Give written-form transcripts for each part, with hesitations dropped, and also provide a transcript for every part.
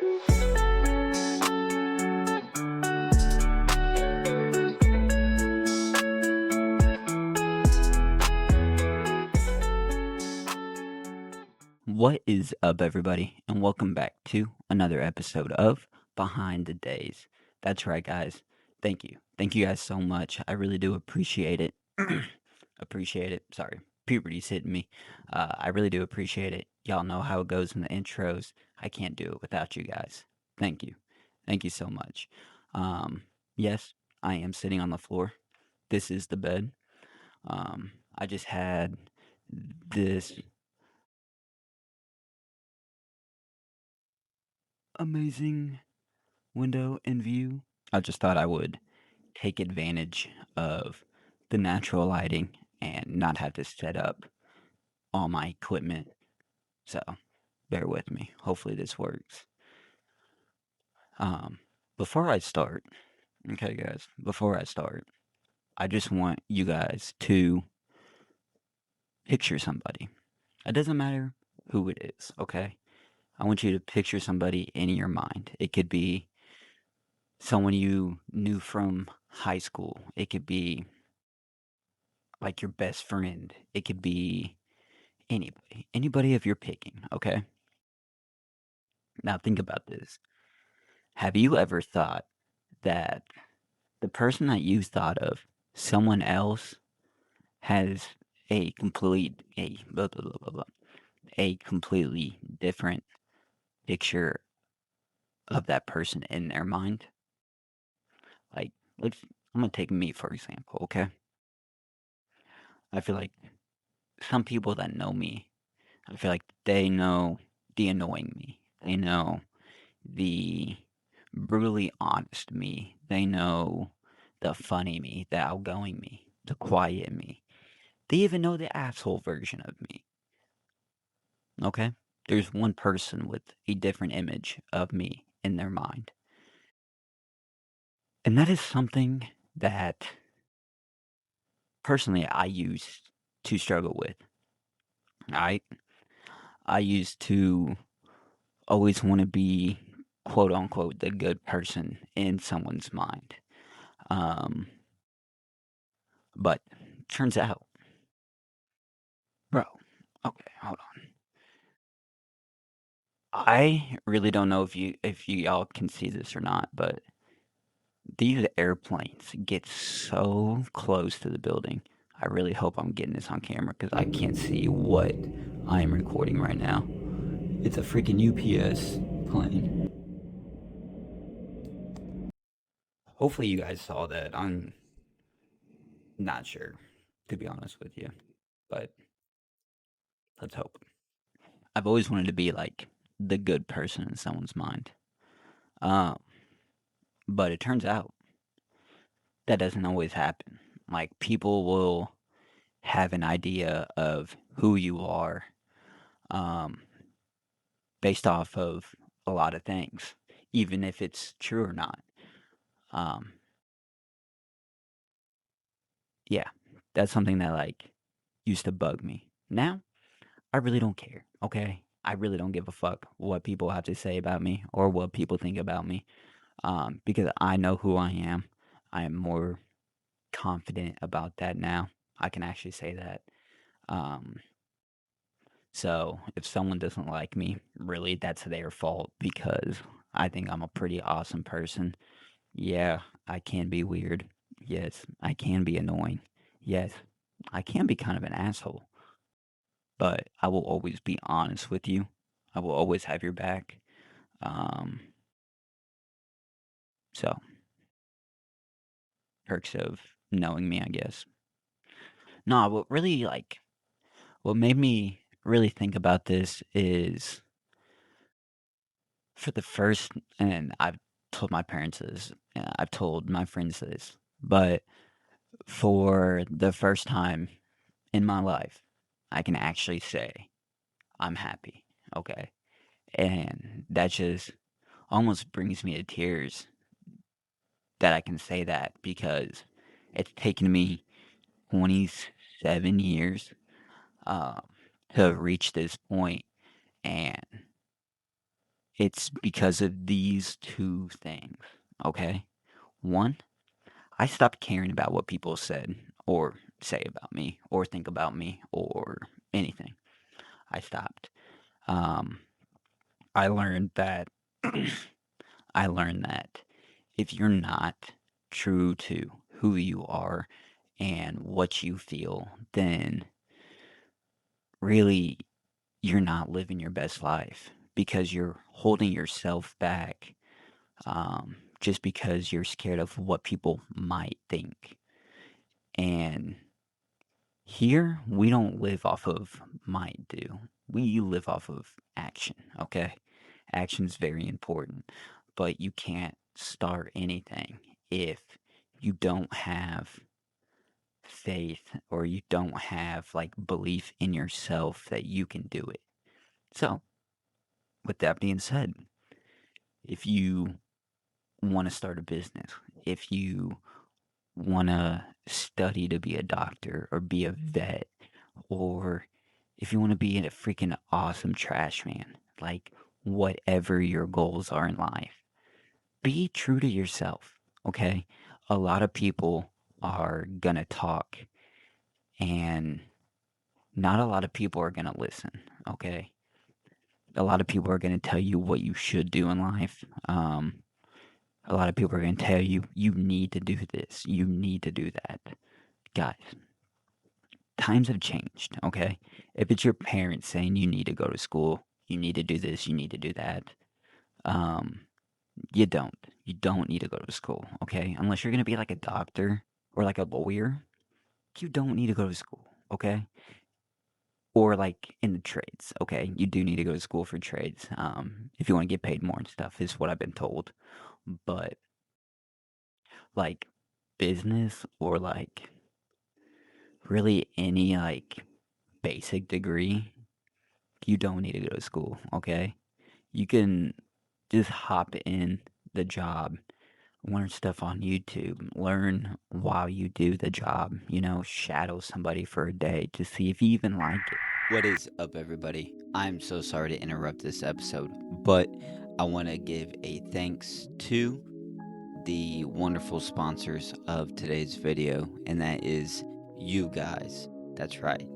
What is up, everybody, and welcome back to another episode of Behind the Daze. That's right, guys. Thank you. Thank you guys so much. I really do appreciate it. Appreciate it. Sorry, puberty's hitting me. I really do appreciate it. Y'all know how it goes in the intros. I can't do it without you guys. Thank you. Thank you so much. Yes, I am sitting on the floor. This is the bed. I just had this amazing window and view. I just thought I would take advantage of the natural lighting and not have to set up all my equipment. So bear with me. Hopefully this works. Um, before I start, okay, guys, before I start, I just want you guys to picture somebody. It doesn't matter who it is, okay? I want you to picture somebody in your mind. It could be someone you knew from high school. It could be like your best friend. It could be anybody of your picking, okay? Now think about this. Have you ever thought that the person that you thought of, someone else, has a completely different picture of that person in their mind? Like, let's. I'm gonna take me for example, okay? I feel like some people that know me, I feel like they know the annoying me. They know the brutally honest me. They know the funny me, the outgoing me, the quiet me. They even know the asshole version of me. Okay? There's one person with a different image of me in their mind. And that is something that personally I used to struggle with. I I used to always want to be quote unquote the good person in someone's mind. Um but turns out, bro, okay, hold on. I really don't know if you y'all can see this or not, but these airplanes get so close to the building. I really hope I'm getting this on camera because I can't see what I am recording right now. It's a freaking UPS plane. Hopefully you guys saw that. I'm not sure, to be honest with you, but let's hope. I've always wanted to be like the good person in someone's mind. Um, but it turns out that doesn't always happen. Like people will have an idea of who you are um, based off of a lot of things, even if it's true or not. Um, yeah, that's something that like used to bug me. Now, I really don't care. Okay, I really don't give a fuck what people have to say about me or what people think about me, because I know who I am. I am more confident about that now. I can actually say that. Um, So if someone doesn't like me, really, that's their fault because I think I'm a pretty awesome person. Yeah, I can be weird. Yes, I can be annoying. Yes, I can be kind of an asshole, but I will always be honest with you. I will always have your back. Um, so perks of knowing me, I guess. No, what really like what made me really think about this is for the first, and I've told my parents this, I've told my friends this, but for the first time in my life, I can actually say I'm happy. Okay. And that just almost brings me to tears that I can say that because it's taken me 27 years um, to reach this point, and It's because of these two things, okay? One, I stopped caring about what people said or say about me or think about me or anything. I stopped. Um, I learned that I learned that if you're not true to who you are and what you feel, then really you're not living your best life because you're holding yourself back just because you're scared of what people might think. And here, we don't live off of might do. We live off of action, okay? Action's very important, but you can't start anything if you don't have faith or you don't have like belief in yourself that you can do it. So, with that being said, if you want to start a business, if you want to study to be a doctor or be a vet, or if you want to be a freaking awesome trash man, like whatever your goals are in life, be true to yourself, okay? A lot of people are gonna talk, and not a lot of people are gonna listen, okay? A lot of people are gonna tell you what you should do in life. A lot of people are gonna tell you, you need to do this, you need to do that. Guys, times have changed, okay? If it's your parents saying you need to go to school, you need to do this, you need to do that, um, you don't. You don't need to go to school, okay? Unless you're gonna be like a doctor or like a lawyer, you don't need to go to school, okay? Or like in the trades, okay? You do need to go to school for trades, if you want to get paid more and stuff, is what I've been told. But like business or like really any like basic degree, you don't need to go to school, okay? You can just hop in the job, learn stuff on YouTube, learn while you do the job, shadow somebody for a day to see if you even like it. What is up, everybody? I'm so sorry to interrupt this episode, but I want to give a thanks to the wonderful sponsors of today's video, and that is you guys. That's right.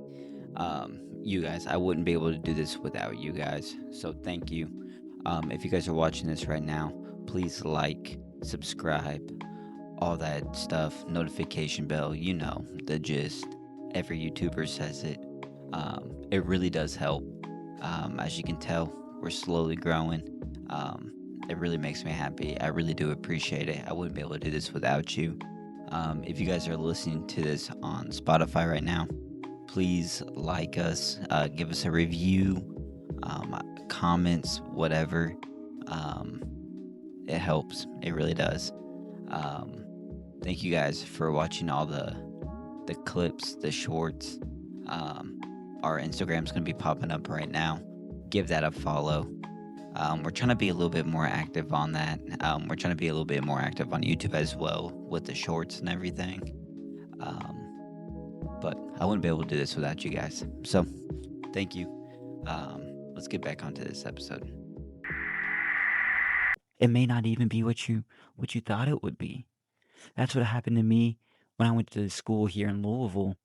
You guys, I wouldn't be able to do this without you guys, so thank you. If you guys are watching this right now, please like, subscribe, all that stuff, notification bell, the gist. Every YouTuber says it. It really does help. As you can tell, we're slowly growing. Um, it really makes me happy. I really do appreciate it. I wouldn't be able to do this without you. If you guys are listening to this on Spotify right now, please like us, give us a review, comments, whatever. Um, it helps. It really does. Um, Thank you guys for watching all the clips, the shorts. Um, our Instagram's gonna be popping up right now. Give that a follow. We're trying to be a little bit more active on that. We're trying to be a little bit more active on YouTube as well with the shorts and everything. Um, but I wouldn't be able to do this without you guys. So thank you. Let's get back onto this episode. It may not even be what you thought it would be. That's what happened to me when I went to school here in Louisville.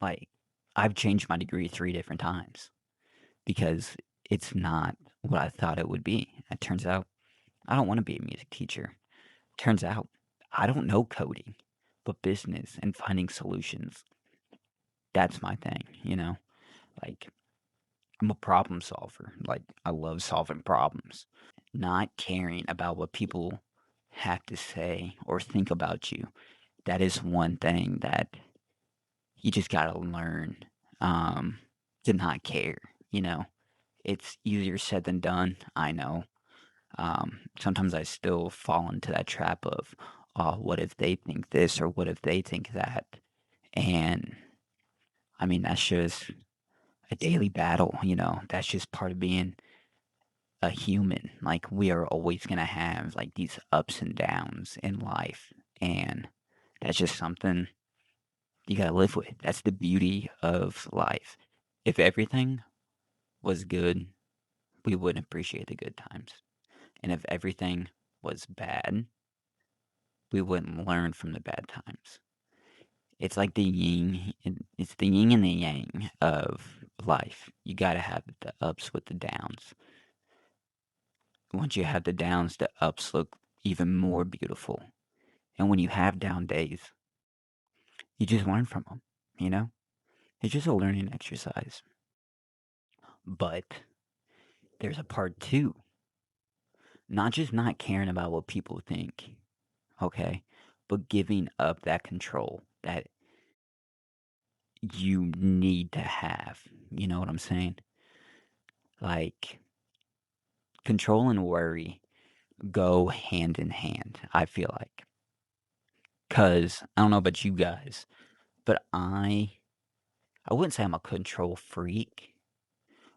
Like, I've changed my degree 3 different times because it's not what I thought it would be. It turns out I don't want to be a music teacher. Turns out I don't know coding, but business and finding solutions, that's my thing. Like, I'm a problem solver. Like, I love solving problems. Not caring about what people have to say or think about you. That is one thing that you just gotta learn um, to not care. You know, it's easier said than done. I know. Sometimes I still fall into that trap of, oh, what if they think this or what if they think that? And I mean, that's just a daily battle. That's just part of being a human. Like, we are always going to have like these ups and downs in life. And that's just something you got to live with. That's the beauty of life. If everything was good, we wouldn't appreciate the good times. And if everything was bad, we wouldn't learn from the bad times. It's like the it's the yin and the yang of life. You gotta have the ups with the downs. Once you have the downs, the ups look even more beautiful. And when you have down days, you just learn from them, you know? It's just a learning exercise. But there's a part two. Not just not caring about what people think, okay? But giving up that control that you need to have. You know what I'm saying? Like, control and worry go hand in hand, I feel like. Because I don't know about you guys, but I wouldn't say I'm a control freak,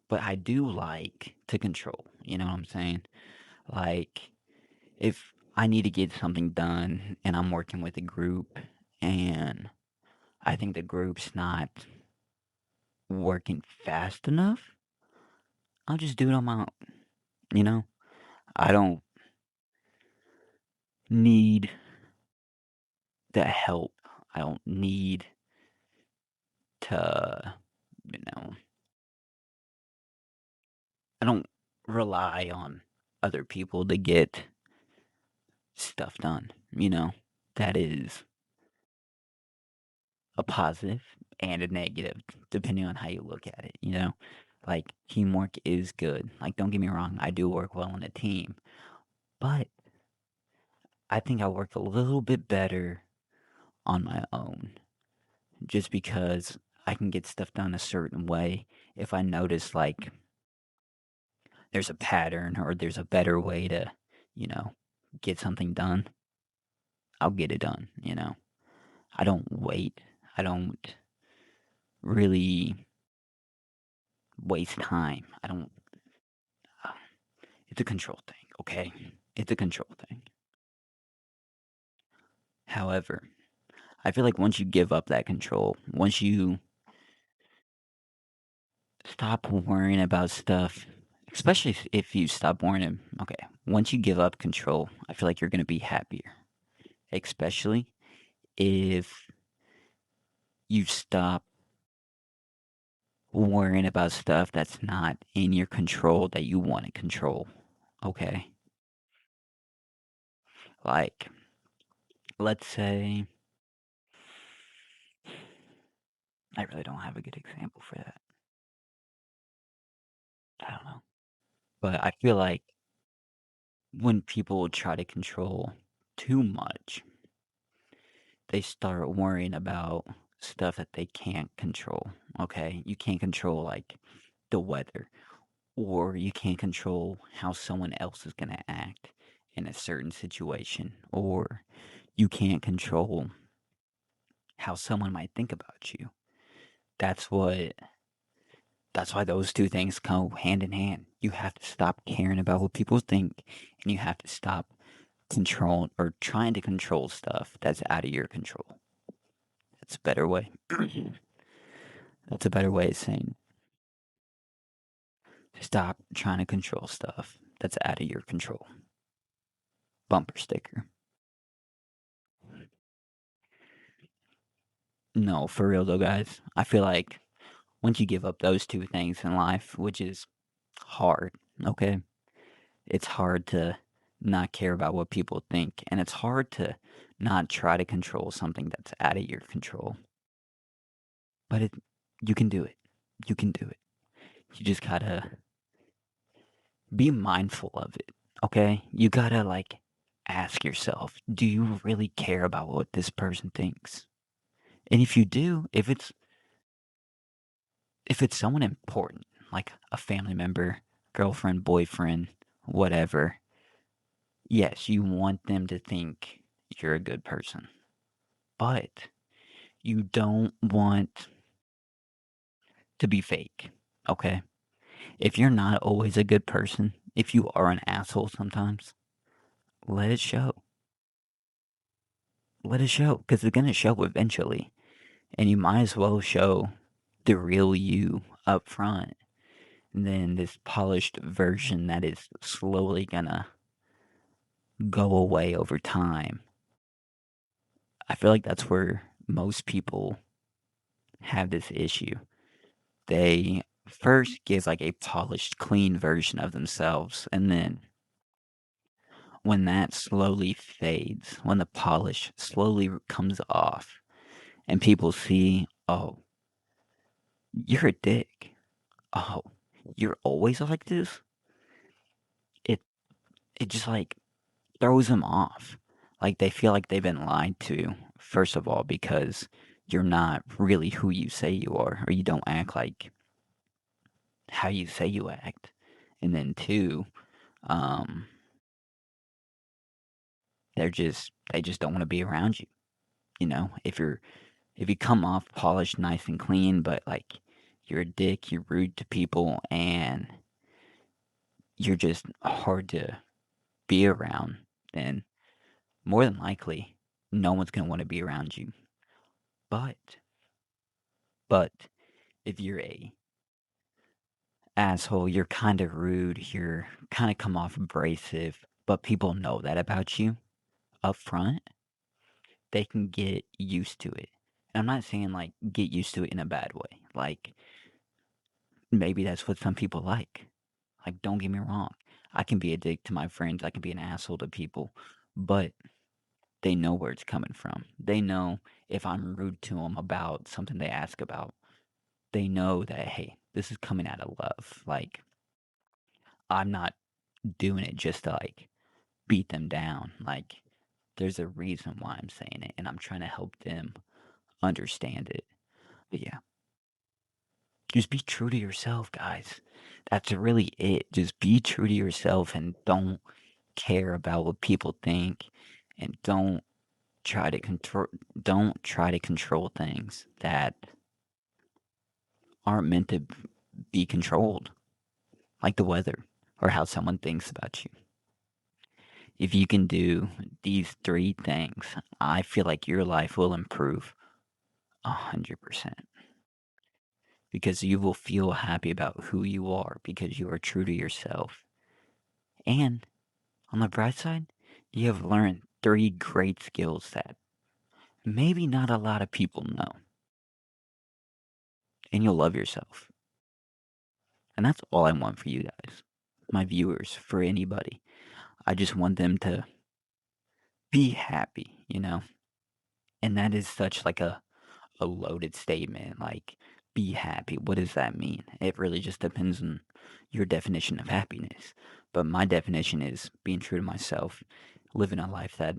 but I do like to control. You know what I'm saying? Like, if I need to get something done and I'm working with a group and I think the group's not working fast enough, I'll just do it on my own. You know? I don't need the help. I don't need to, you know, I don't rely on other people to get stuff done, you know? That is a positive and a negative, depending on how you look at it, you know? Like, teamwork is good. Like, don't get me wrong, I do work well in a team, but I think I work a little bit better on my own just because I can get stuff done a certain way. If I notice, like, there's a pattern or there's a better way to, you know, get something done, I'll get it done, you know? I don't wait. I don't really waste time. I don't. Uh, it's a control thing, okay? It's a control thing. However, I feel like once you give up that control, once you stop worrying about stuff, especially if you stop worrying, okay, once you give up control, I feel like you're going to be happier. Especially if you stop worrying about stuff that's not in your control that you want to control, okay? Like, let's say, I really don't have a good example for that. I don't know. But I feel like when people try to control too much, they start worrying about stuff that they can't control. Okay? You can't control, like, the weather, or you can't control how someone else is going to act in a certain situation, or you can't control how someone might think about you. That's what that's why those two things go hand in hand. You have to stop caring about what people think, and you have to stop control or trying to control stuff that's out of your control. That's a better way. That's a better way of saying stop trying to control stuff that's out of your control. Bumper sticker. No, for real though, guys. I feel like once you give up those two things in life, which is hard, okay? It's hard to not care about what people think, and it's hard to not try to control something that's out of your control. But you can do it. You can do it. You just gotta be mindful of it, okay? You gotta, like, ask yourself, do you really care about what this person thinks? And if you do, if it's someone important, like a family member, girlfriend, boyfriend, whatever, yes, you want them to think you're a good person. But you don't want to be fake, okay? If you're not always a good person, if you are an asshole sometimes, let it show. Let it show, because it's gonna show eventually. And you might as well show the real you up front and then this polished version that is slowly gonna go away over time. I feel like that's where most people have this issue. They first give like a polished, clean version of themselves, and then when that slowly fades, when the polish slowly comes off, and people see, oh, you're a dick. Oh, you're always like this? It it just like throws them off. Like they feel like they've been lied to, first of all, because you're not really who you say you are, or you don't act like how you say you act. And then two, um, they just don't want to be around you. You know, if you come off polished, nice and clean, but like you're a dick, you're rude to people, and you're just hard to be around, then more than likely no one's gonna want to be around you. But but if you're a asshole, you're kind of rude, you're kind of come off abrasive, but people know that about you up front, they can get used to it. And I'm not saying like get used to it in a bad way. Like maybe that's what some people like. Like don't get me wrong. I can be a dick to my friends, I can be an asshole to people, but they know where it's coming from. They know if I'm rude to them about something they ask about, they know that hey, this is coming out of love. Like I'm not doing it just to like beat them down. Like there's a reason why I'm saying it and I'm trying to help them understand it. But yeah, just be true to yourself, guys. That's really it. Just be true to yourself and don't care about what people think and try to control don't try to control things that aren't meant to be controlled, like the weather or how someone thinks about you. If you can do these three things, I feel like your life will improve 100% because you will feel happy about who you are because you are true to yourself. And on the bright side, you have learned three great skills that maybe not a lot of people know. And you'll love yourself. And that's all I want for you guys, my viewers, for anybody. I just want them to be happy, you know? And that is such like a loaded statement. Like, be happy. What does that mean? It really just depends on your definition of happiness. But my definition is being true to myself, living a life that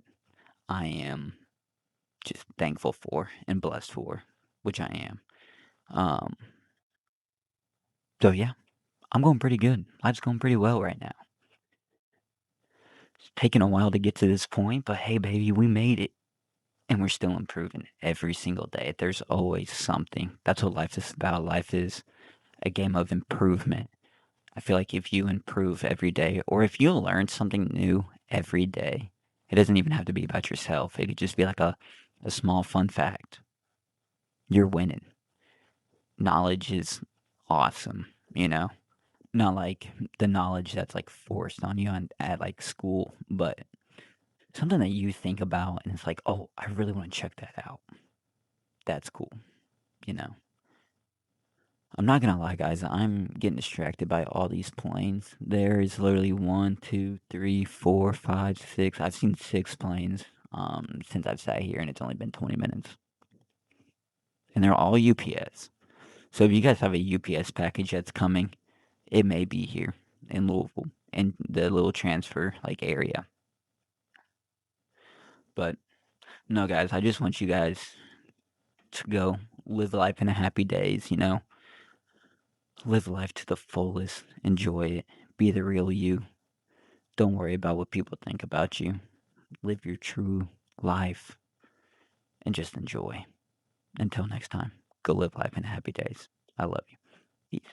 I am just thankful for and blessed for, which I am. Um, so yeah, I'm going pretty good. Life's going pretty well right now. It's taken a while to get to this point, but hey, baby, we made it. And we're still improving every single day. There's always something. That's what life is about. Life is a game of improvement. I feel like if you improve every day, or if you learn something new every day, it doesn't even have to be about yourself. It could just be like a small fun fact. You're winning. Knowledge is awesome, you know? Not like the knowledge that's like forced on you at like school, but something that you think about and it's like, oh, I really want to check that out. That's cool, you know? I'm not gonna lie, guys. I'm getting distracted by all these planes. There is literally one, two, three, four, five, six. I've seen six planes since I've sat here, and it's only been 20 minutes. And they're all UPS. So if you guys have a UPS package that's coming, it may be here in Louisville in the little transfer like area. But no, guys, I just want you guys to go live life in a happy days. You know, live life to the fullest. Enjoy it. Be the real you. Don't worry about what people think about you. Live your true life and just enjoy. Until next time, go live life in happy days. I love you. Peace.